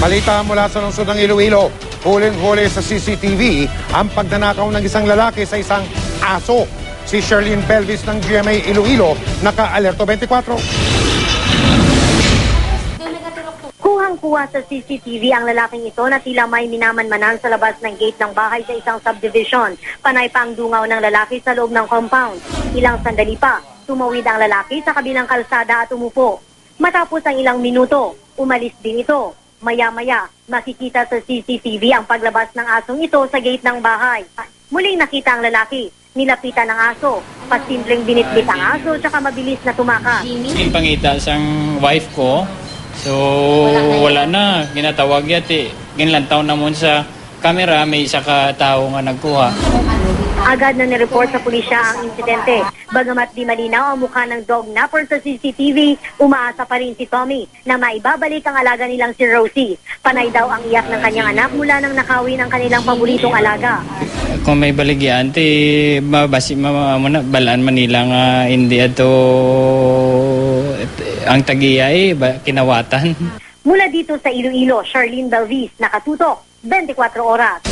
Balita mula sa lungsod ng Iloilo, huling-huli sa CCTV ang pagnanakaw ng isang lalaki sa isang aso. Si Sherlyn Belvis ng GMA Iloilo, naka-alerto 24. Kuhang-kuha sa CCTV ang lalaking ito na tila may minamanmanan sa labas ng gate ng bahay sa isang subdivision. Panay pa ang dungaw ng lalaki sa loob ng compound. Ilang sandali pa, tumawid ang lalaki sa kabilang kalsada at umupo. Matapos ang ilang minuto, umalis din ito. Maya-maya, makikita sa CCTV ang paglabas ng asong ito sa gate ng bahay. Muling nakita ang lalaki, nilapitan ng aso, pasimpleng binitbit ang aso tsaka mabilis na tumakas. Yung pangita sa wife ko, so wala na, ginatawag yati. Ginlantaw na mo sa camera, may isa ka tao nga nagkuha. Agad na nireport sa pulisya ang insidente. Bagamat di malinaw ang mukha ng dog napper sa CCTV, umaasa pa rin si Tommy na maibabalik ang alaga nilang si Rosie. Panay daw ang iyak ng kanyang anak mula nang nakawin ang kanilang paboritong alaga. Kung may baligyan, mabasi muna balaan Manila nga hindi ato ang tagiya kinawatan. Mula dito sa Iloilo, Sherlyn Belvis, nakatutok 24 oras.